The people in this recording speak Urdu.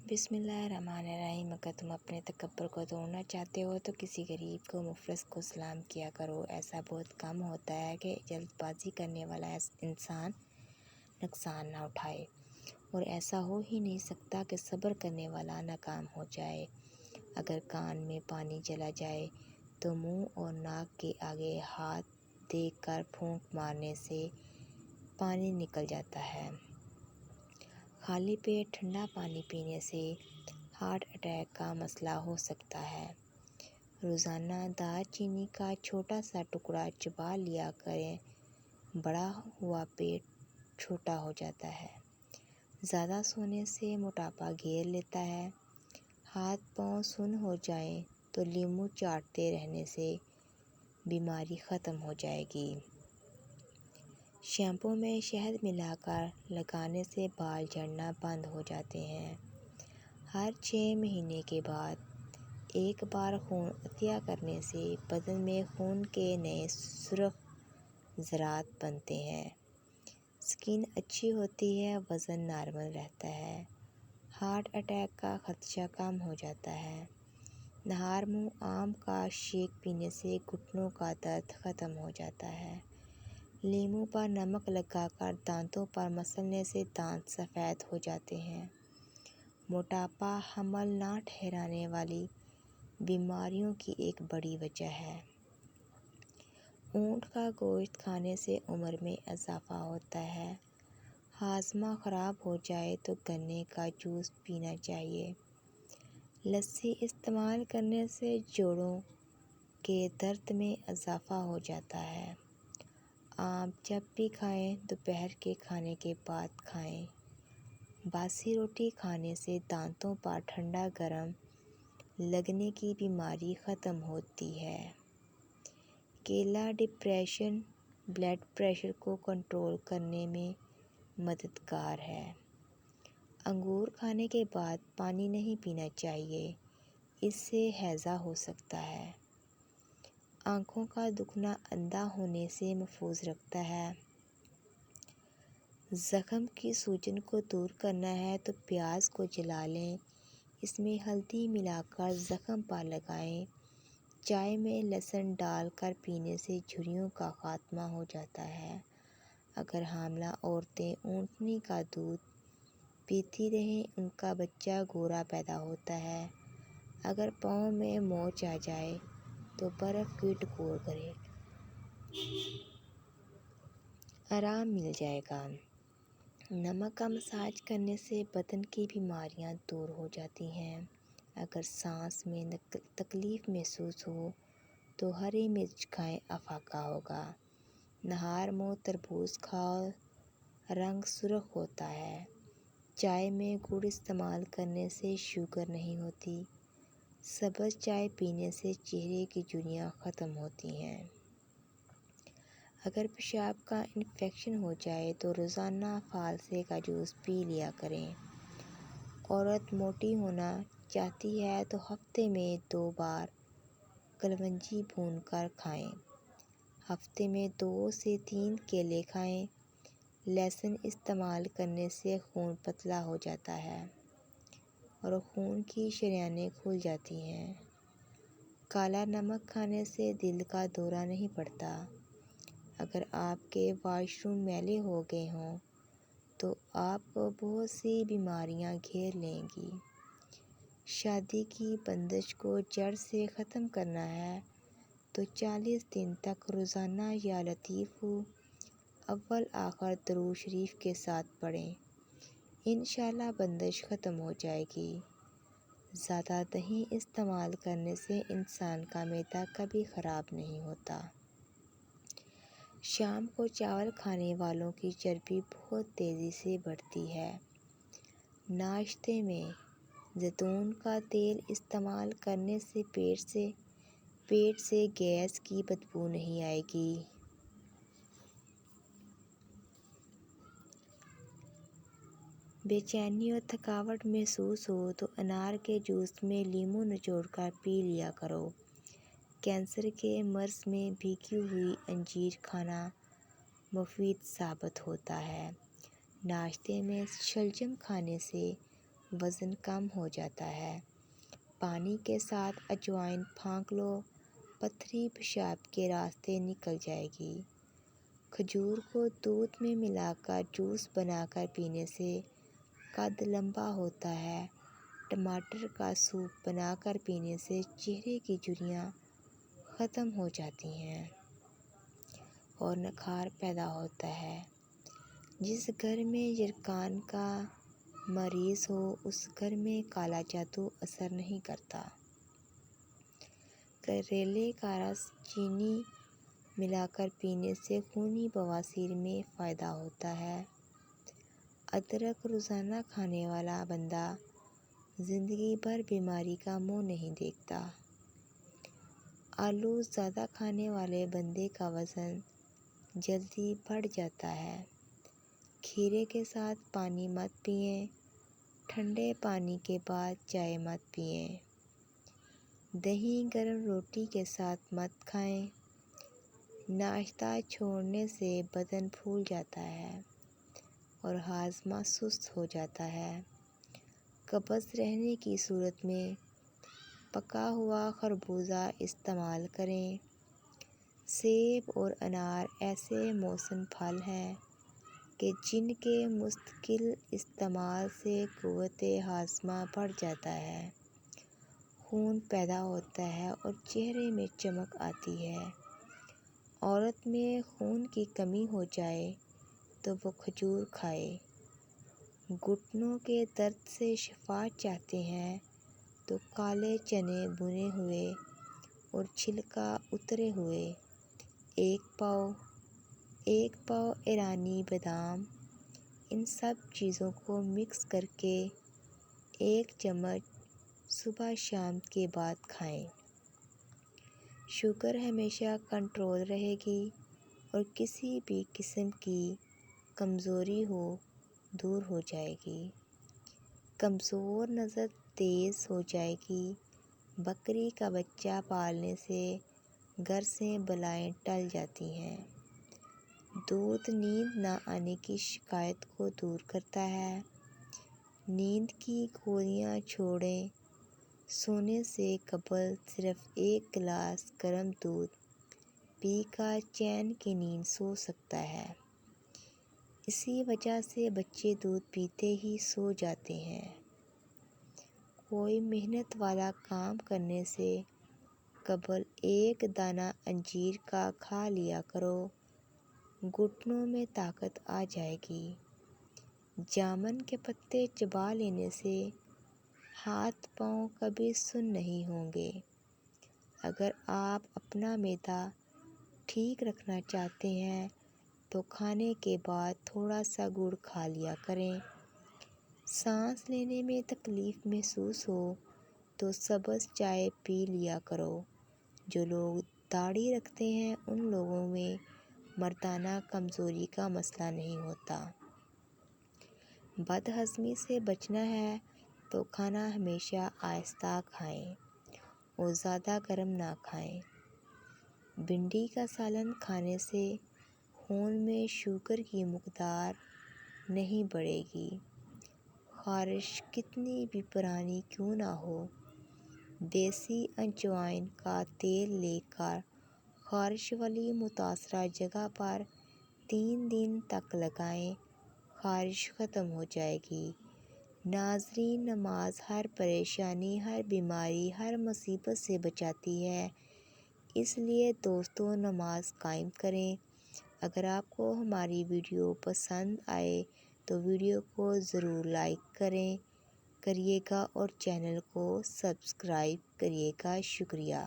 بسم اللہ الرحمن الرحیم۔ اگر تم اپنے تکبر کو توڑنا چاہتے ہو تو کسی غریب کو مفلس کو سلام کیا کرو۔ ایسا بہت کم ہوتا ہے کہ جلد بازی کرنے والا انسان نقصان نہ اٹھائے، اور ایسا ہو ہی نہیں سکتا کہ صبر کرنے والا ناکام ہو جائے۔ اگر کان میں پانی چلا جائے تو منہ اور ناک کے آگے ہاتھ دے کر پھونک مارنے سے پانی نکل جاتا ہے۔ خالی پیٹ ٹھنڈا پانی پینے سے ہارٹ اٹیک کا مسئلہ ہو سکتا ہے۔ روزانہ دار چینی کا چھوٹا سا ٹکڑا چبا لیا کریں، بڑا ہوا پیٹ چھوٹا ہو جاتا ہے۔ زیادہ سونے سے موٹاپا گھیر لیتا ہے۔ ہاتھ پاؤں سن ہو جائیں تو لیموں چاٹتے رہنے سے بیماری ختم ہو جائے گی۔ شیمپو میں شہد ملا کر لگانے سے بال جھڑنا بند ہو جاتے ہیں۔ ہر 6 مہینے کے بعد ایک بار خون عطیہ کرنے سے بدن میں خون کے نئے سرخ ذرات بنتے ہیں، سکن اچھی ہوتی ہے، وزن نارمل رہتا ہے، ہارٹ اٹیک کا خدشہ کم ہو جاتا ہے۔ نہار منہ آم کا شیک پینے سے گھٹنوں کا درد ختم ہو جاتا ہے۔ لیموں پر نمک لگا کر دانتوں پر مسلنے سے دانت سفید ہو جاتے ہیں۔ موٹاپا حمل نہ ٹھہرانے والی بیماریوں کی ایک بڑی وجہ ہے۔ اونٹ کا گوشت کھانے سے عمر میں اضافہ ہوتا ہے۔ ہاضمہ خراب ہو جائے تو گنے کا جوس پینا چاہیے۔ لسی استعمال کرنے سے جوڑوں کے درد میں اضافہ ہو جاتا ہے۔ آم جب بھی کھائیں دوپہر کے کھانے کے بعد کھائیں۔ باسی روٹی کھانے سے دانتوں پر ٹھنڈا گرم لگنے کی بیماری ختم ہوتی ہے۔ کیلا ڈپریشن، بلڈ پریشر کو کنٹرول کرنے میں مددگار ہے۔ انگور کھانے کے بعد پانی نہیں پینا چاہیے، اس سے ہیضہ ہو سکتا ہے۔ آنکھوں کا دکھنا اندھا ہونے سے محفوظ رکھتا ہے۔ زخم کی سوجن کو دور کرنا ہے تو پیاز کو جلا لیں، اس میں ہلدی ملا کر زخم پر لگائیں۔ چائے میں لہسن ڈال کر پینے سے جھریوں کا خاتمہ ہو جاتا ہے۔ اگر حاملہ عورتیں اونٹنی کا دودھ پیتی رہیں ان کا بچہ گورا پیدا ہوتا ہے۔ اگر پاؤں میں موچ آ جائے تو برف کی ٹکور کریں، آرام مل جائے گا۔ نمک کا مساج کرنے سے بدن کی بیماریاں دور ہو جاتی ہیں۔ اگر سانس میں تکلیف محسوس ہو تو ہری مرچ کھائیں، افاقہ ہوگا۔ نہار منہ تربوز کھاؤ، رنگ سرخ ہوتا ہے۔ چائے میں گڑ استعمال کرنے سے شوگر نہیں ہوتی۔ سبز چائے پینے سے چہرے کی جھریاں ختم ہوتی ہیں۔ اگر پیشاب کا انفیکشن ہو جائے تو روزانہ فالسے کا جوس پی لیا کریں۔ عورت موٹی ہونا چاہتی ہے تو ہفتے میں 2 بار کلونجی بھون کر کھائیں۔ ہفتے میں 2 سے 3 کیلے کھائیں۔ لہسن استعمال کرنے سے خون پتلا ہو جاتا ہے اور خون کی شریانیں کھل جاتی ہیں۔ کالا نمک کھانے سے دل کا دورہ نہیں پڑتا۔ اگر آپ کے واش روم میلے ہو گئے ہوں تو آپ کو بہت سی بیماریاں گھیر لیں گی۔ شادی کی بندش کو جڑ سے ختم کرنا ہے تو 40 دن تک روزانہ یا لطیف اول آخر درود شریف کے ساتھ پڑھیں، انشاءاللہ بندش ختم ہو جائے گی۔ زیادہ دہی استعمال کرنے سے انسان کا معدہ کبھی خراب نہیں ہوتا۔ شام کو چاول کھانے والوں کی چربی بہت تیزی سے بڑھتی ہے۔ ناشتے میں زیتون کا تیل استعمال کرنے سے پیٹ سے گیس کی بدبو نہیں آئے گی۔ بے چینی اور تھکاوٹ محسوس ہو تو انار کے جوس میں لیموں نچوڑ کر پی لیا کرو۔ کینسر کے مرض میں بھیگی ہوئی انجیر کھانا مفید ثابت ہوتا ہے۔ ناشتے میں شلجم کھانے سے وزن کم ہو جاتا ہے۔ پانی کے ساتھ اجوائن پھونک لو، پتھری پیشاب کے راستے نکل جائے گی۔ کھجور کو دودھ میں ملا کر جوس بنا کر پینے سے قد لمبا ہوتا ہے۔ ٹماٹر کا سوپ بنا کر پینے سے چہرے کی جھریاں ختم ہو جاتی ہیں اور نکھار پیدا ہوتا ہے۔ جس گھر میں یرقان کا مریض ہو اس گھر میں کالا جادو اثر نہیں کرتا۔ کریلے کا رس چینی ملا کر پینے سے خونی بواسیر میں فائدہ ہوتا ہے۔ ادرک روزانہ کھانے والا بندہ زندگی بھر بیماری کا منہ نہیں دیکھتا۔ آلو زیادہ کھانے والے بندے کا وزن جلدی بڑھ جاتا ہے۔ کھیرے کے ساتھ پانی مت پئیں۔ ٹھنڈے پانی کے بعد چائے مت پئیں۔ دہی گرم روٹی کے ساتھ مت کھائیں۔ ناشتہ چھوڑنے سے بدن پھول جاتا ہے اور ہاضمہ سست ہو جاتا ہے۔ قبض رہنے کی صورت میں پکا ہوا خربوزہ استعمال کریں۔ سیب اور انار ایسے موسم پھل ہیں کہ جن کے مستقل استعمال سے قوت ہاضمہ بڑھ جاتا ہے، خون پیدا ہوتا ہے اور چہرے میں چمک آتی ہے۔ عورت میں خون کی کمی ہو جائے تو وہ کھجور کھائے۔ گھٹنوں کے درد سے شفا چاہتے ہیں تو کالے چنے بھنے ہوئے اور چھلکا اترے ہوئے ایک پاؤ ایرانی بادام، ان سب چیزوں کو مکس کر کے 1 چمچ صبح شام کے بعد کھائیں۔ شوگر ہمیشہ کنٹرول رہے گی اور کسی بھی قسم کی کمزوری دور ہو جائے گی۔ کمزور نظر تیز ہو جائے گی۔ بکری کا بچہ پالنے سے گھر سے بلائیں ٹل جاتی ہیں۔ دودھ نیند نہ آنے کی شکایت کو دور کرتا ہے۔ نیند کی گولیاں چھوڑیں۔ سونے سے قبل صرف 1 گلاس گرم دودھ پی کر چین کی نیند سو سکتا ہے۔ اسی وجہ سے بچے دودھ پیتے ہی سو جاتے ہیں۔ کوئی محنت والا کام کرنے سے قبل 1 دانہ انجیر کا کھا لیا کرو، گھٹنوں میں طاقت آ جائے گی۔ جامن کے پتے چبا لینے سے ہاتھ پاؤں کبھی سن نہیں ہوں گے۔ اگر آپ اپنا معدہ ٹھیک رکھنا چاہتے ہیں تو کھانے کے بعد تھوڑا سا گڑ کھا لیا کریں۔ سانس لینے میں تکلیف محسوس ہو تو سبز چائے پی لیا کرو۔ جو لوگ داڑھی رکھتے ہیں ان لوگوں میں مردانہ کمزوری کا مسئلہ نہیں ہوتا۔ بد ہضمی سے بچنا ہے تو کھانا ہمیشہ آہستہ کھائیں اور زیادہ گرم نہ کھائیں۔ بھنڈی کا سالن کھانے سے خون میں شوگر کی مقدار نہیں بڑھے گی۔ خارش کتنی بھی پرانی کیوں نہ ہو، دیسی اجوائن کا تیل لے کر خارش والی متاثرہ جگہ پر 3 دن تک لگائیں، خارش ختم ہو جائے گی۔ ناظرین، نماز ہر پریشانی، ہر بیماری، ہر مصیبت سے بچاتی ہے، اس لیے دوستو نماز قائم کریں۔ اگر آپ کو ہماری ویڈیو پسند آئے تو ویڈیو کو ضرور لائک کریے گا اور چینل کو سبسکرائب کریے گا۔ شکریہ۔